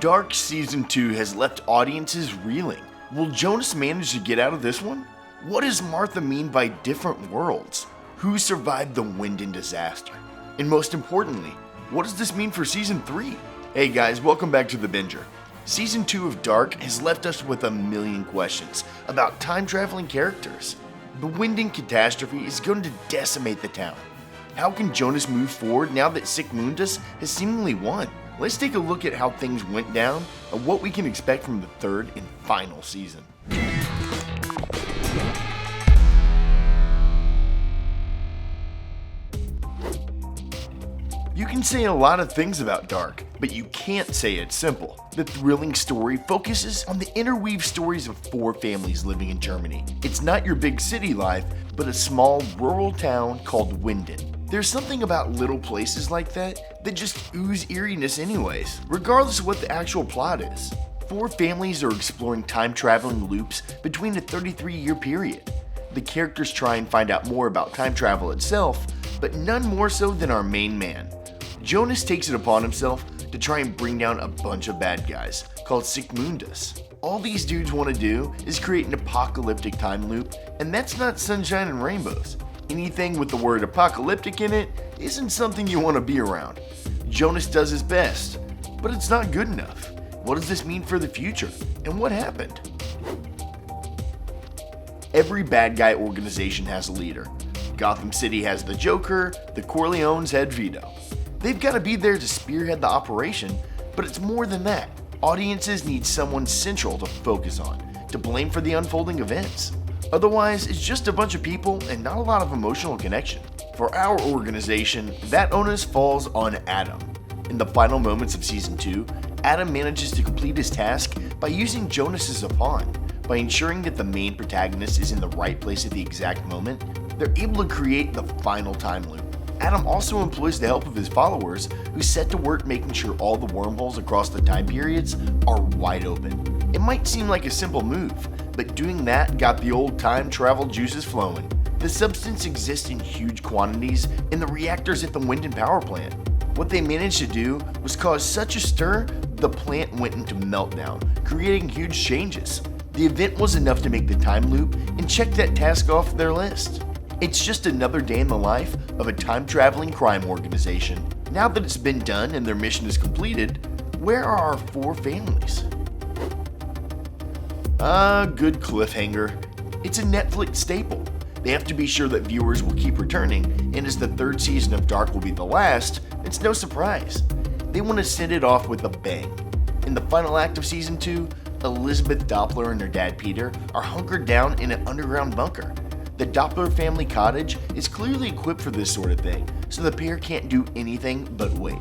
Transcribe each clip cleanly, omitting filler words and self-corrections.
Dark Season 2 has left audiences reeling. Will Jonas manage to get out of this one? What does Martha mean by different worlds? Who survived the Winden disaster? And most importantly, what does this mean for Season 3? Hey guys, welcome back to The Binger. Season 2 of Dark has left us with a million questions about time-traveling characters. The Winden catastrophe is going to decimate the town. How can Jonas move forward now that Sic Mundus has seemingly won? Let's take a look at how things went down and what we can expect from the third and final season. You can say a lot of things about Dark, but you can't say it's simple. The thrilling story focuses on the interweave stories of four families living in Germany. It's not your big city life, but a small rural town called Winden. There's something about little places like that just ooze eeriness anyways, regardless of what the actual plot is. Four families are exploring time-traveling loops between a 33-year period. The characters try and find out more about time travel itself, but none more so than our main man. Jonas takes it upon himself to try and bring down a bunch of bad guys called Sic Mundus. All these dudes want to do is create an apocalyptic time loop, and that's not sunshine and rainbows. Anything with the word apocalyptic in it isn't something you want to be around. Jonas does his best, but it's not good enough. What does this mean for the future, and what happened? Every bad guy organization has a leader. Gotham City has the Joker, the Corleones had Vito. They've got to be there to spearhead the operation, but it's more than that. Audiences need someone central to focus on, to blame for the unfolding events. Otherwise, it's just a bunch of people and not a lot of emotional connection. For our organization, that onus falls on Adam. In the final moments of Season 2, Adam manages to complete his task by using Jonas as a pawn. By ensuring that the main protagonist is in the right place at the exact moment, they're able to create the final time loop. Adam also employs the help of his followers, who set to work making sure all the wormholes across the time periods are wide open. It might seem like a simple move, but doing that got the old time travel juices flowing. The substance exists in huge quantities in the reactors at the Winden power plant. What they managed to do was cause such a stir, the plant went into meltdown, creating huge changes. The event was enough to make the time loop and check that task off their list. It's just another day in the life of a time-traveling crime organization. Now that it's been done and their mission is completed, where are our four families? Good cliffhanger. It's a Netflix staple. They have to be sure that viewers will keep returning, and as the third season of Dark will be the last, it's no surprise. They want to send it off with a bang. In the final act of Season 2, Elizabeth Doppler and her dad Peter are hunkered down in an underground bunker. The Doppler family cottage is clearly equipped for this sort of thing, so the pair can't do anything but wait.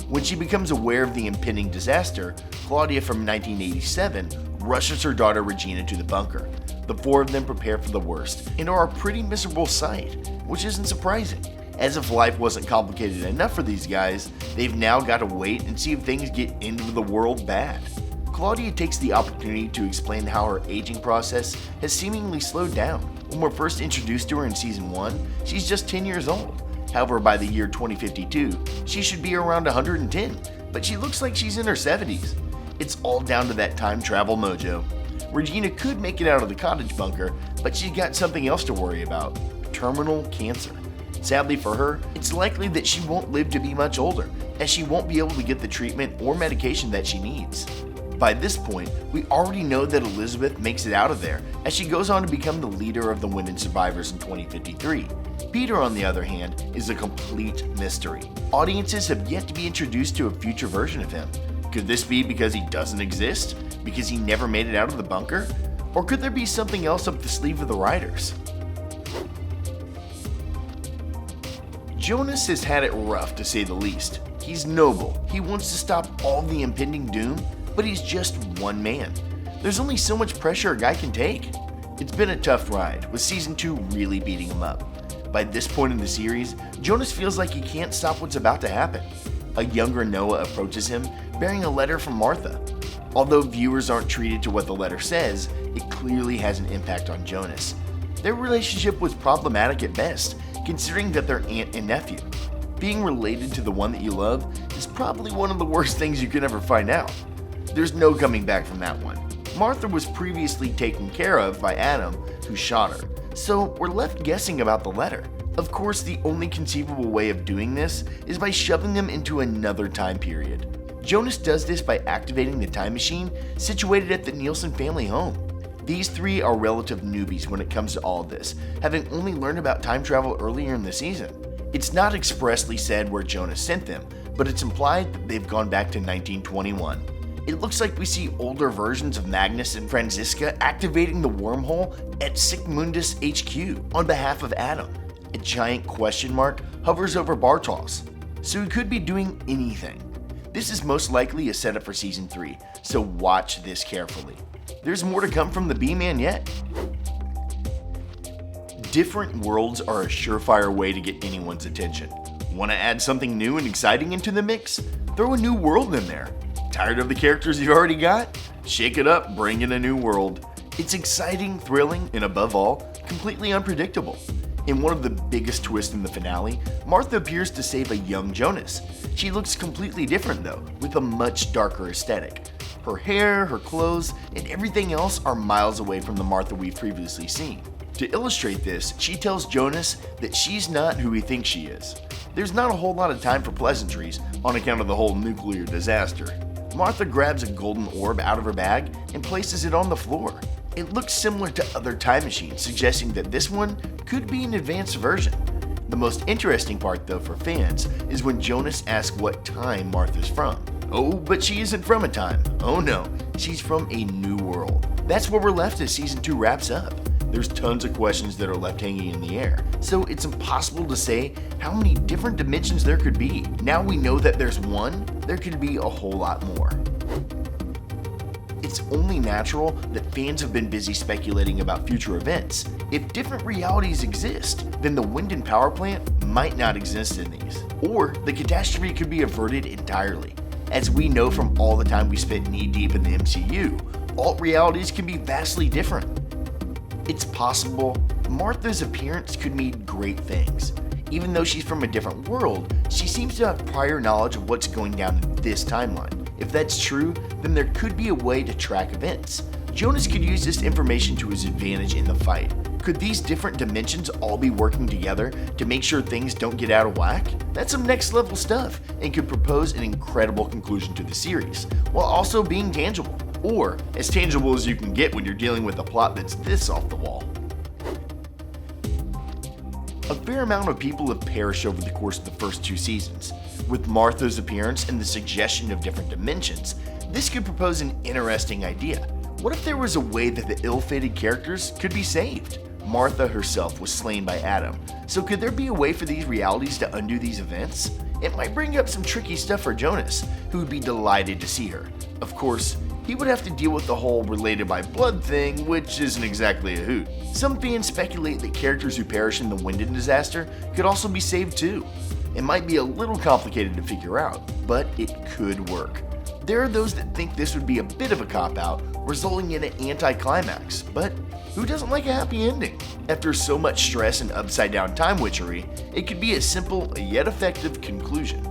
When she becomes aware of the impending disaster, Claudia from 1987 rushes her daughter Regina to the bunker. The four of them prepare for the worst and are a pretty miserable sight, which isn't surprising. As if life wasn't complicated enough for these guys, they've now got to wait and see if things get into the world bad. Claudia takes the opportunity to explain how her aging process has seemingly slowed down. When we're first introduced to her in Season 1, she's just 10 years old. However, by the year 2052, she should be around 110, but she looks like she's in her 70s. It's all down to that time travel mojo. Regina could make it out of the cottage bunker, but she's got something else to worry about: terminal cancer. Sadly for her, it's likely that she won't live to be much older, as she won't be able to get the treatment or medication that she needs. By this point, we already know that Elizabeth makes it out of there, as she goes on to become the leader of the Winden survivors in 2053. Peter, on the other hand, is a complete mystery. Audiences have yet to be introduced to a future version of him. Could this be because he doesn't exist? Because he never made it out of the bunker? Or could there be something else up the sleeve of the writers? Jonas has had it rough, to say the least. He's noble. He wants to stop all the impending doom, but he's just one man. There's only so much pressure a guy can take. It's been a tough ride, with Season 2 really beating him up. By this point in the series, Jonas feels like he can't stop what's about to happen. A younger Noah approaches him, bearing a letter from Martha. Although viewers aren't treated to what the letter says, it clearly has an impact on Jonas. Their relationship was problematic at best, considering that they're aunt and nephew. Being related to the one that you love is probably one of the worst things you could ever find out. There's no coming back from that one. Martha was previously taken care of by Adam, who shot her, so we're left guessing about the letter. Of course, the only conceivable way of doing this is by shoving them into another time period. Jonas does this by activating the time machine situated at the Nielsen family home. These three are relative newbies when it comes to all of this, having only learned about time travel earlier in the season. It's not expressly said where Jonas sent them, but it's implied that they've gone back to 1921. It looks like we see older versions of Magnus and Franziska activating the wormhole at Sic Mundus HQ on behalf of Adam. A giant question mark hovers over Bartos, so he could be doing anything. This is most likely a setup for Season 3, so watch this carefully. There's more to come from the B-Man yet. Different worlds are a surefire way to get anyone's attention. Want to add something new and exciting into the mix? Throw a new world in there. Tired of the characters you've already got? Shake it up, bring in a new world. It's exciting, thrilling, and above all, completely unpredictable. In one of the biggest twists in the finale, Martha appears to save a young Jonas. She looks completely different though, with a much darker aesthetic. Her hair, her clothes, and everything else are miles away from the Martha we've previously seen. To illustrate this, she tells Jonas that she's not who he thinks she is. There's not a whole lot of time for pleasantries on account of the whole nuclear disaster. Martha grabs a golden orb out of her bag and places it on the floor. It looks similar to other time machines, suggesting that this one could be an advanced version. The most interesting part though for fans is when Jonas asks what time Martha's from. Oh, but she isn't from a time. Oh no, she's from a new world. That's where we're left as Season 2 wraps up. There's tons of questions that are left hanging in the air, so it's impossible to say how many different dimensions there could be. Now we know that there's one, there could be a whole lot more. It's only natural that fans have been busy speculating about future events. If different realities exist, then the wind and power plant might not exist in these. Or the catastrophe could be averted entirely. As we know from all the time we spent knee-deep in the MCU, alt realities can be vastly different. It's possible Martha's appearance could mean great things. Even though she's from a different world, she seems to have prior knowledge of what's going down in this timeline. If that's true, then there could be a way to track events. Jonas could use this information to his advantage in the fight. Could these different dimensions all be working together to make sure things don't get out of whack? That's some next level stuff and could propose an incredible conclusion to the series, while also being tangible. Or as tangible as you can get when you're dealing with a plot that's this off the wall. A fair amount of people have perished over the course of the first two seasons. With Martha's appearance and the suggestion of different dimensions, this could propose an interesting idea. What if there was a way that the ill-fated characters could be saved? Martha herself was slain by Adam, so could there be a way for these realities to undo these events? It might bring up some tricky stuff for Jonas, who would be delighted to see her. Of course, he would have to deal with the whole related by blood thing, which isn't exactly a hoot. Some fans speculate that characters who perish in the Winden disaster could also be saved too. It might be a little complicated to figure out, but it could work. There are those that think this would be a bit of a cop-out, resulting in an anti-climax, but who doesn't like a happy ending? After so much stress and upside-down time witchery, it could be a simple yet effective conclusion.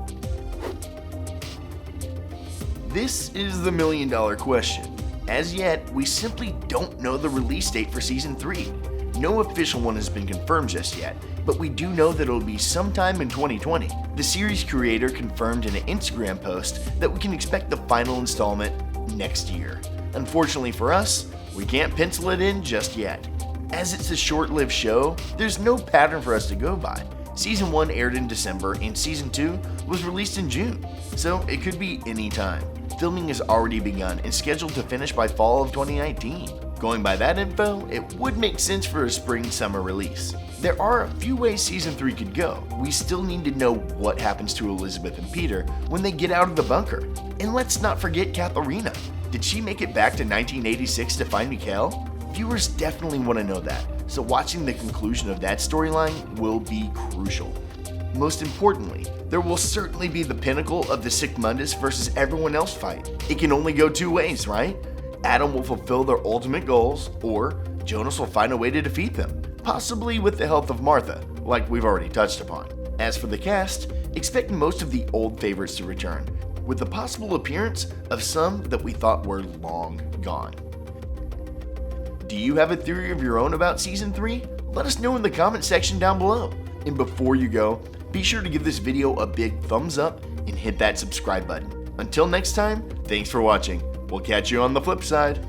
This is the million-dollar question. As yet, we simply don't know the release date for Season 3. No official one has been confirmed just yet, but we do know that it'll be sometime in 2020. The series creator confirmed in an Instagram post that we can expect the final installment next year. Unfortunately for us, we can't pencil it in just yet. As it's a short-lived show, there's no pattern for us to go by. Season 1 aired in December and Season 2 was released in June, so it could be any time. Filming has already begun and scheduled to finish by fall of 2019. Going by that info, it would make sense for a spring-summer release. There are a few ways Season 3 could go. We still need to know what happens to Elizabeth and Peter when they get out of the bunker. And let's not forget Katharina. Did she make it back to 1986 to find Mikhail? Viewers definitely want to know that, so watching the conclusion of that storyline will be crucial. Most importantly, there will certainly be the pinnacle of the Sic Mundus versus everyone else fight. It can only go two ways, right? Adam will fulfill their ultimate goals, or Jonas will find a way to defeat them, possibly with the help of Martha. like we've already touched upon. As for the cast, expect most of the old favorites to return, with the possible appearance of some that we thought were long gone. Do you have a theory of your own about Season 3? Let us know in the comment section down below. And before you go, be sure to give this video a big thumbs up and hit that subscribe button. Until next time, thanks for watching. We'll catch you on the flip side.